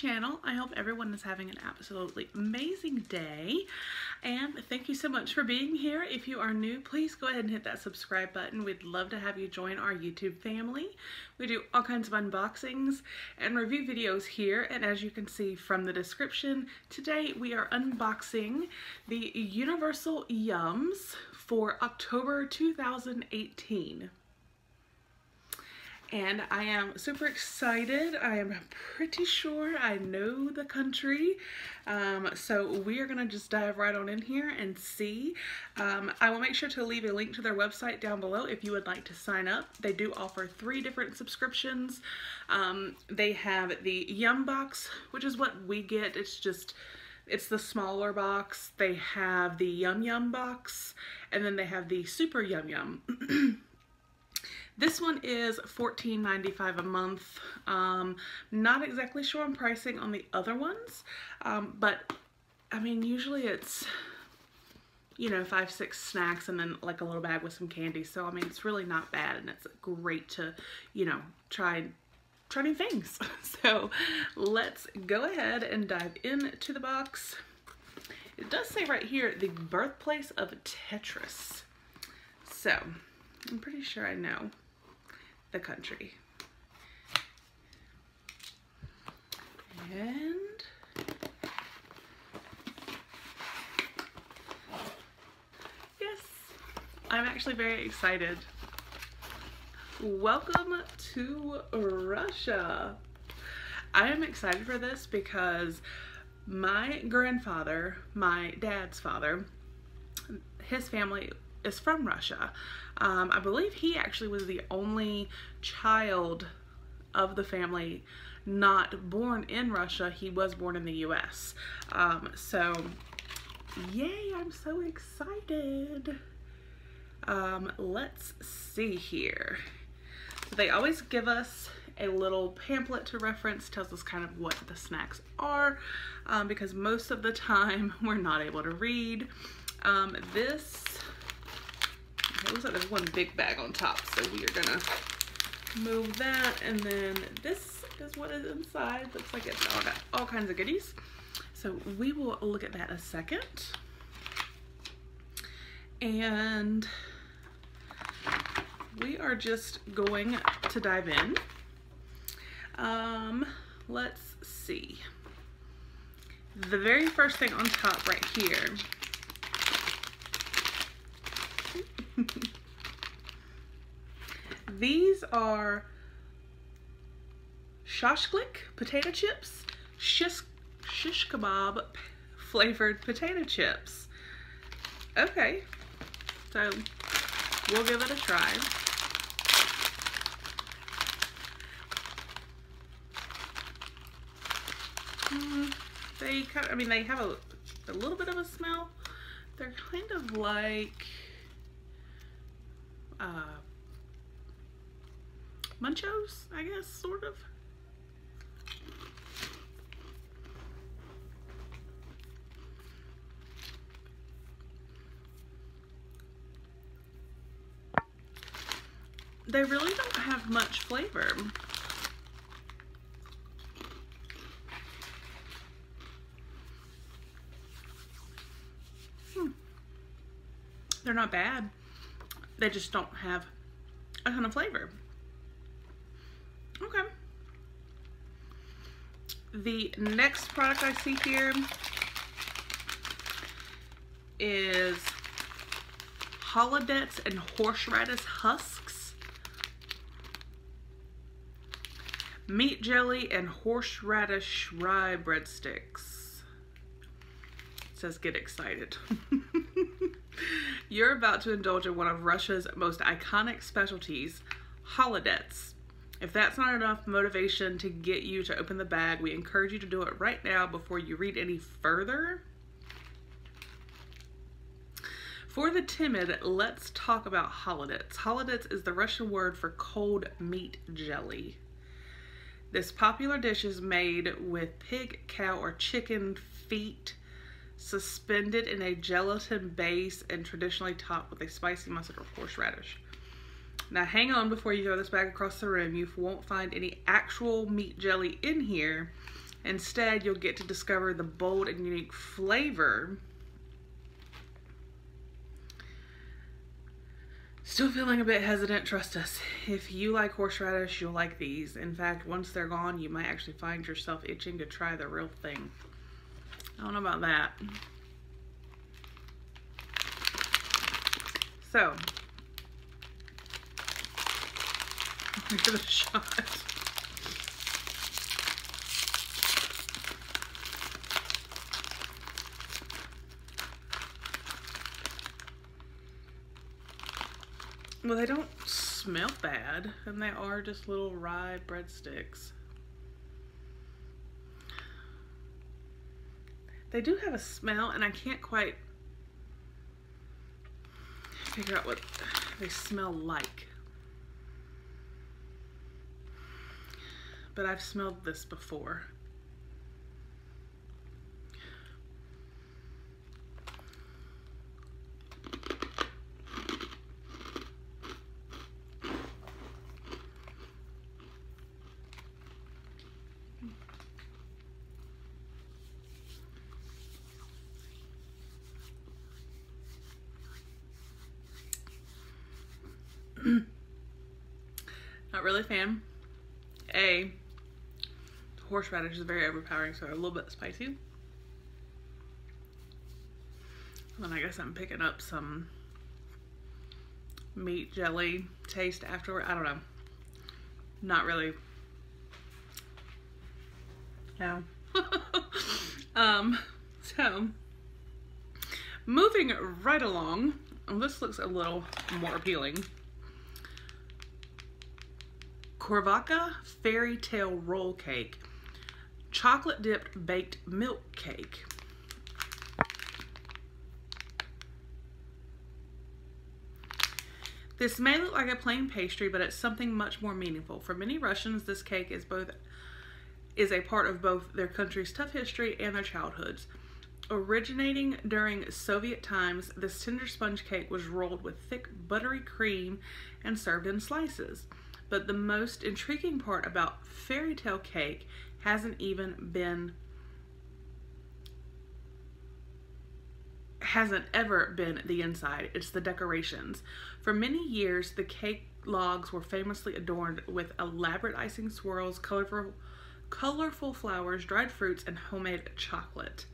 channel. I hope everyone is having an absolutely amazing day, and thank you so much for being here. If you are new, please go ahead and hit that subscribe button. We'd love to have you join our YouTube family. We do all kinds of unboxings and review videos here, and as you can see from the description, today we are unboxing the Universal Yums for October 2018. And I am super excited. I am pretty sure I know the country. So we are gonna just dive right on in here and see. I will make sure to leave a link to their website down below if you would like to sign up. They do offer 3 different subscriptions. They have the Yum box, which is what we get. It's the smaller box. They have the Yum Yum box, and then they have the Super Yum Yum. This one is $14.95 a month. Not exactly sure on pricing on the other ones, but I mean, usually it's, you know, 5-6 snacks and then like a little bag with some candy. So I mean, it's really not bad, and it's great to, you know, try new things. So let's go ahead and dive into the box. It does say right here, the birthplace of Tetris. So I'm pretty sure I know the country. And yes, I'm actually very excited. Welcome to Russia. I am excited for this because my grandfather, my dad's father, his family is from Russia. I believe he actually was the only child of the family not born in Russia. He was born in the US. So yay, I'm so excited. Let's see here. So they always give us a little pamphlet to reference, tells us kind of what the snacks are, because most of the time we're not able to read. It looks like there's one big bag on top, so we are gonna move that, and then this is what is inside. Looks like it's all got all kinds of goodies. So we will look at that in a second. And we are just going to dive in. Let's see. The very first thing on top right here . These are shashlik potato chips, shish kebab flavored potato chips. Okay, so we'll give it a try. They kind of, I mean, they have a little bit of a smell. They're kind of like Munchos, I guess, sort of. They really don't have much flavor. They're not bad. They just don't have a ton of flavor. Okay. The next product I see here is Holodettes and horseradish husks, meat jelly, and horseradish rye breadsticks. It says get excited. You're about to indulge in one of Russia's most iconic specialties, Holodettes. If that's not enough motivation to get you to open the bag, we encourage you to do it right now before you read any further. For the timid, let's talk about Holodettes. Holodettes is the Russian word for cold meat jelly. This popular dish is made with pig, cow, or chicken feet suspended in a gelatin base and traditionally topped with a spicy mustard or horseradish. Now hang on before you throw this bag across the room. You won't find any actual meat jelly in here. Instead, you'll get to discover the bold and unique flavor. Still feeling a bit hesitant? Trust us. If you like horseradish, you'll like these. In fact, once they're gone, you might actually find yourself itching to try the real thing. I don't know about that. So, give it a shot. Well, they don't smell bad, and they are just little rye breadsticks. They do have a smell, and I can't quite figure out what they smell like. But I've smelled this before. Not really a fan. The horseradish is very overpowering, so a little bit spicy. And then I guess I'm picking up some meat jelly taste afterward. I don't know. Not really. No. So moving right along, this looks a little more appealing. Korvaka Fairy Tale Roll Cake, chocolate dipped baked milk cake. This may look like a plain pastry, but it's something much more meaningful. For many Russians, this cake is a part of both their country's tough history and their childhoods. Originating during Soviet times, this tender sponge cake was rolled with thick buttery cream and served in slices. But the most intriguing part about fairy tale cake hasn't ever been the inside. It's the decorations. For many years, the cake logs were famously adorned with elaborate icing swirls, colorful flowers, dried fruits, and homemade chocolate.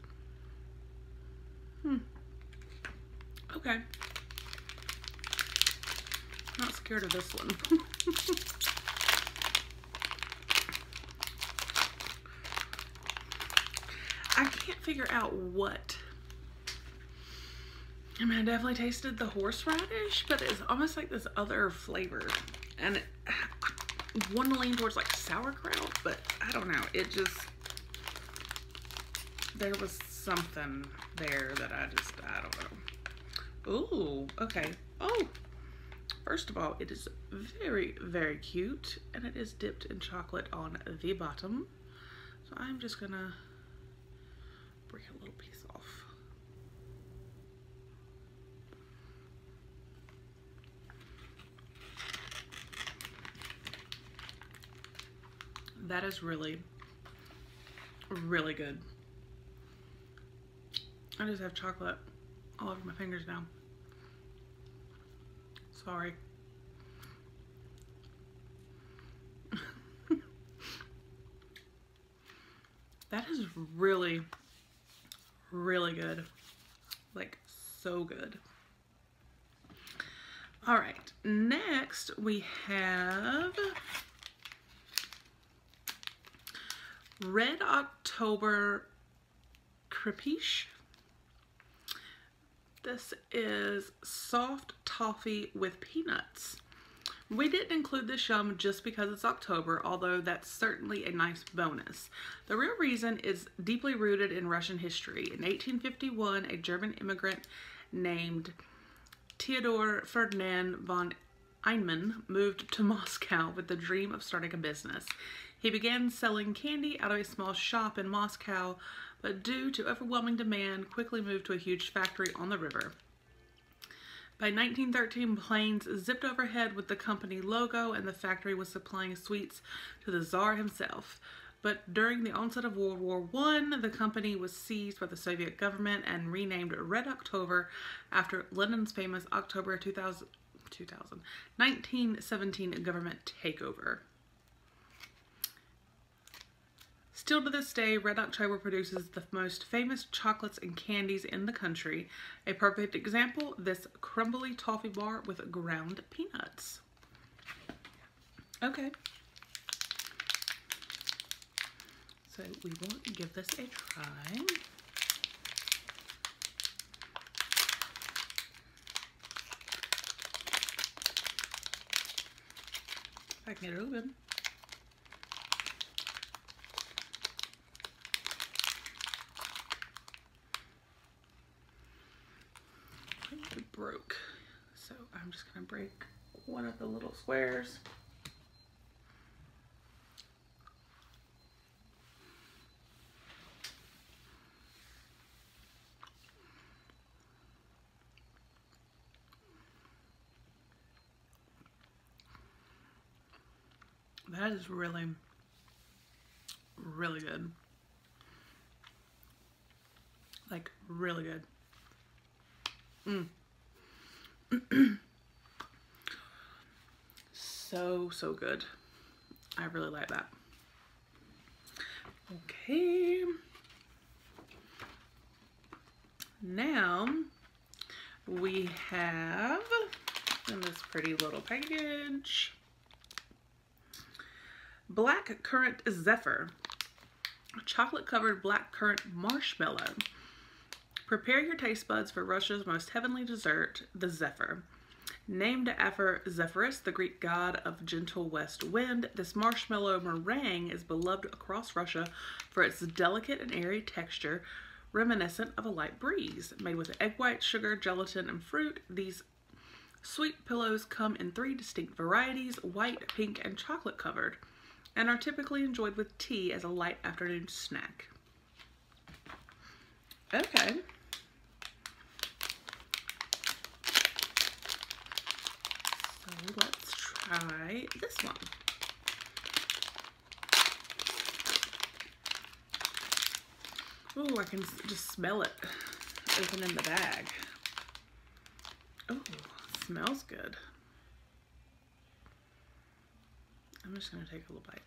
Okay. Not scared of this one. I can't figure out what. I mean, I definitely tasted the horseradish, but it's almost like this other flavor. And I want to lean towards like sauerkraut, but I don't know. It just, there was something there that I don't know. Ooh, okay. Oh, first of all, it is very, very cute, and it is dipped in chocolate on the bottom. So I'm just gonna break a little piece off. That is really, really good. I just have chocolate all over my fingers now. Sorry. That is really, really good. Like, so good. All right, next we have Red October Crepiche. This is soft toffee with peanuts. We didn't include this yum just because it's October, although that's certainly a nice bonus. The real reason is deeply rooted in Russian history. In 1851, a German immigrant named Theodor Ferdinand von Einmann moved to Moscow with the dream of starting a business. He began selling candy out of a small shop in Moscow, but due to overwhelming demand, quickly moved to a huge factory on the river. By 1913, planes zipped overhead with the company logo, and the factory was supplying sweets to the Tsar himself. but during the onset of World War I, the company was seized by the Soviet government and renamed Red October after Lenin's famous October 1917 government takeover. Still to this day, Red October produces the most famous chocolates and candies in the country. A perfect example, this crumbly toffee bar with ground peanuts. Okay. So we will give this a try. If I can get it open. It broke. So I'm just gonna break one of the little squares. That is really, really good. Like, really good. So good. I really like that. Okay. Now we have in this pretty little package Black Currant Zephyr, chocolate covered black currant marshmallow. Prepare your taste buds for Russia's most heavenly dessert, the Zephyr. Named after Zephyrus, the Greek god of gentle west wind, this marshmallow meringue is beloved across Russia for its delicate and airy texture, reminiscent of a light breeze. Made with egg white, sugar, gelatin, and fruit, these sweet pillows come in 3 distinct varieties, white, pink, and chocolate covered, and are typically enjoyed with tea as a light afternoon snack. Okay. So let's try this one. Oh, I can just smell it opening the bag. Oh, smells good. I'm just gonna take a little bite.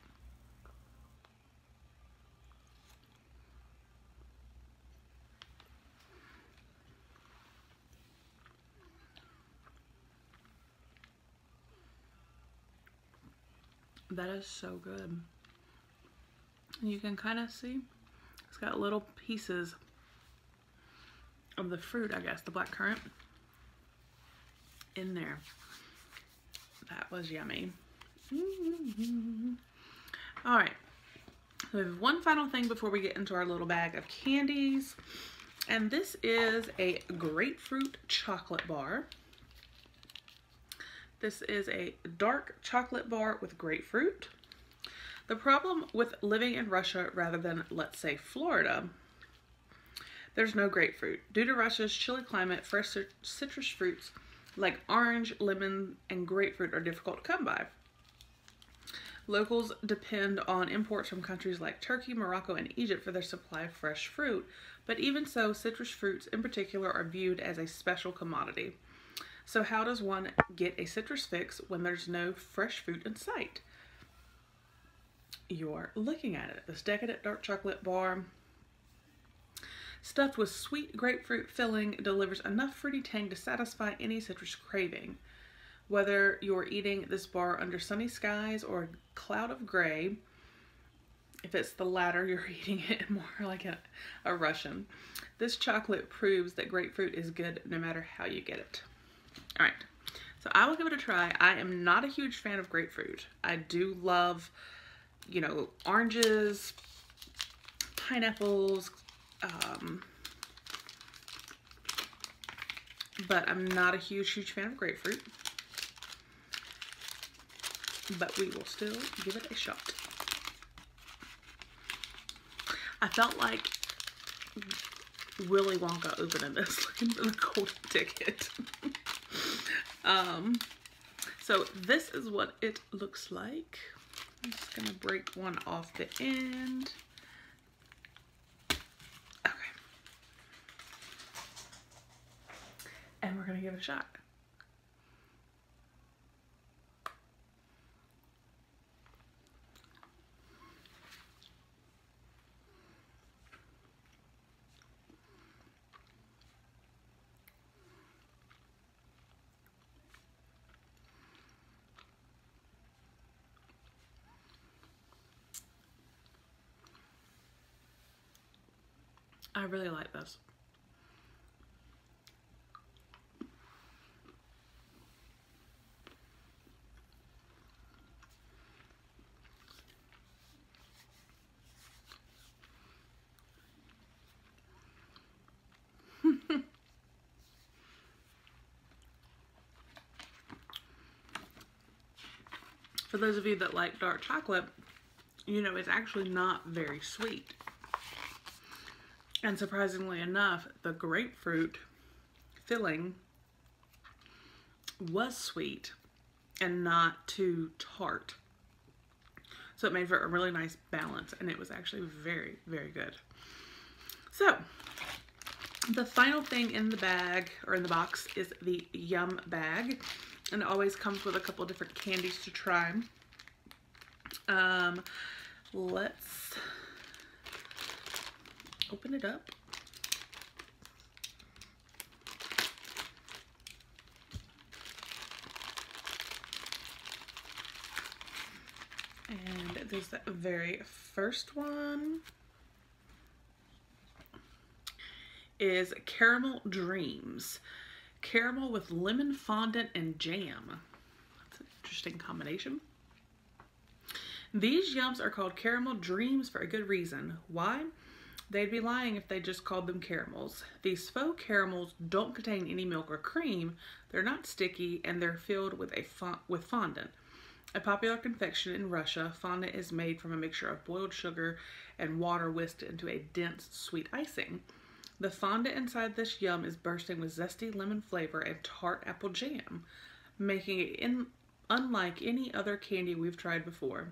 That is so good. You can kind of see it's got little pieces of the fruit, I guess, the black currant in there. That was yummy. All right, so we have one final thing before we get into our little bag of candies, and this is a grapefruit chocolate bar. This is a dark chocolate bar with grapefruit. The problem with living in Russia rather than, let's say, Florida, there's no grapefruit. Due to Russia's chilly climate, fresh citrus fruits like orange, lemon, and grapefruit are difficult to come by. Locals depend on imports from countries like Turkey, Morocco, and Egypt for their supply of fresh fruit, but even so, citrus fruits in particular are viewed as a special commodity. So how does one get a citrus fix when there's no fresh fruit in sight? You're looking at it. This decadent dark chocolate bar, stuffed with sweet grapefruit filling, delivers enough fruity tang to satisfy any citrus craving. Whether you're eating this bar under sunny skies or a cloud of gray, if it's the latter, you're eating it more like a Russian. This chocolate proves that grapefruit is good no matter how you get it. All right, so I will give it a try. I am not a huge fan of grapefruit. I do love, you know, oranges, pineapples, but I'm not a huge fan of grapefruit. But we will still give it a shot. I felt like Willy Wonka opening this, looking for the golden ticket. So this is what it looks like. I'm just gonna break one off the end. Okay. And we're gonna give it a shot. I really like this. For those of you that like dark chocolate, you know it's actually not very sweet. And surprisingly enough, the grapefruit filling was sweet and not too tart. So it made for a really nice balance, and it was actually very, very good. So the final thing in the bag, or in the box, is the Yum bag. And it always comes with a couple different candies to try. Let's open it up. And there's the very first one. Is Caramel Dreams. Caramel with lemon fondant and jam. That's an interesting combination. These Yums are called Caramel Dreams for a good reason. Why? They'd be lying if they just called them caramels. These faux caramels don't contain any milk or cream. They're not sticky, and they're filled with fondant. A popular confection in Russia, fondant is made from a mixture of boiled sugar and water whisked into a dense sweet icing. The fondant inside this Yum is bursting with zesty lemon flavor and tart apple jam, making it unlike any other candy we've tried before.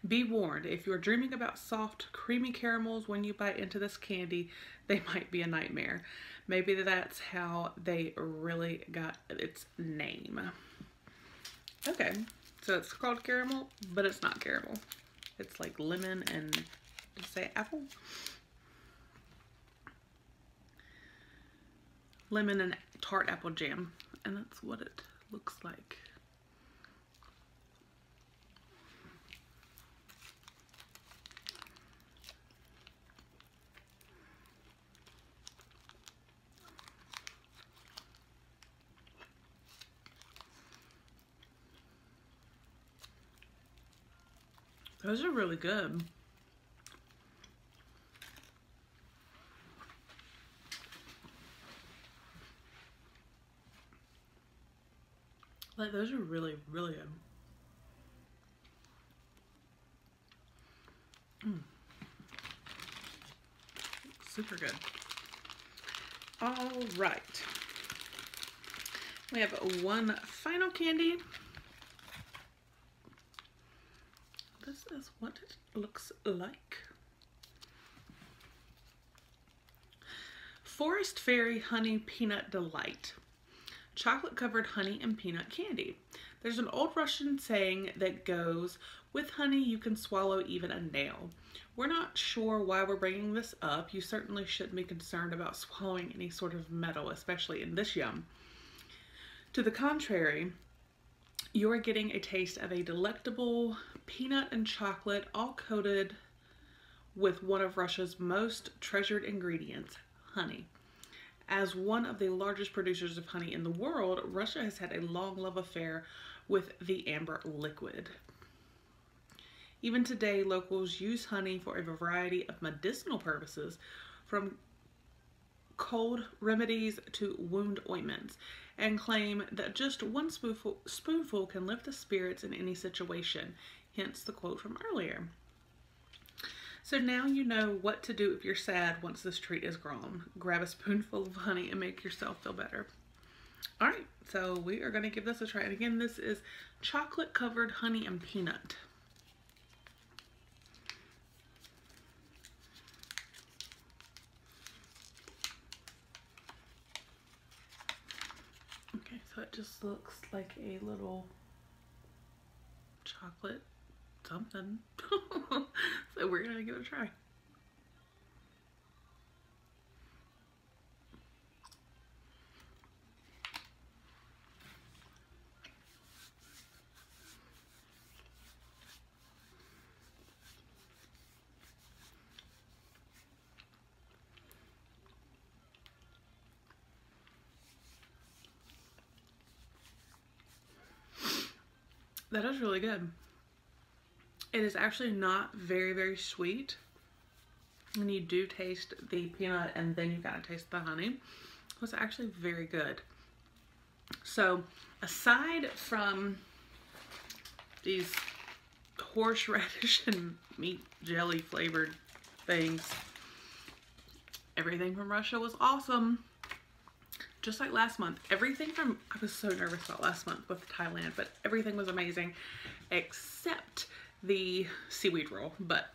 Be warned, if you're dreaming about soft, creamy caramels when you bite into this candy, they might be a nightmare. Maybe that's how they really got its name. Okay, so it's called caramel, but it's not caramel. It's like lemon and, did you say apple? Lemon and tart apple jam, and that's what it looks like. Those are really good. Like, those are really, really good. Super good. All right. We have one final candy. This is what it looks like. Forest Fairy Honey Peanut Delight. Chocolate covered honey and peanut candy. There's an old Russian saying that goes, with honey you can swallow even a nail. We're not sure why we're bringing this up. You certainly shouldn't be concerned about swallowing any sort of metal, especially in this Yum. To the contrary, you're getting a taste of a delectable peanut and chocolate all coated with one of Russia's most treasured ingredients, honey. As one of the largest producers of honey in the world, Russia has had a long love affair with the amber liquid. Even today, locals use honey for a variety of medicinal purposes, from cold remedies to wound ointments, and claim that just one spoonful can lift the spirits in any situation, hence the quote from earlier. So now you know what to do if you're sad once this treat is gone. Grab a spoonful of honey and make yourself feel better. Alright, so we are going to give this a try. And again, this is chocolate covered honey and peanut. So it just looks like a little chocolate something. So we're gonna give it a try. That is really good. It is actually not very, very sweet. And you do taste the peanut and then you gotta taste the honey. It's actually very good. So aside from these horseradish and meat jelly flavored things, everything from Russia was awesome. Just like last month, everything from, I was so nervous about last month with Thailand, but everything was amazing except the seaweed roll. But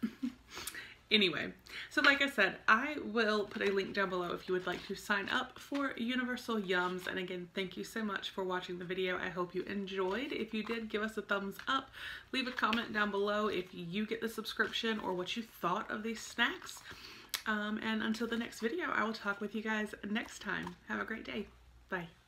anyway, so like I said, I will put a link down below if you would like to sign up for Universal Yums. And again, thank you so much for watching the video. I hope you enjoyed. If you did, give us a thumbs up. Leave a comment down below if you get the subscription or what you thought of these snacks. And until the next video, I will talk with you guys next time. Have a great day. Bye.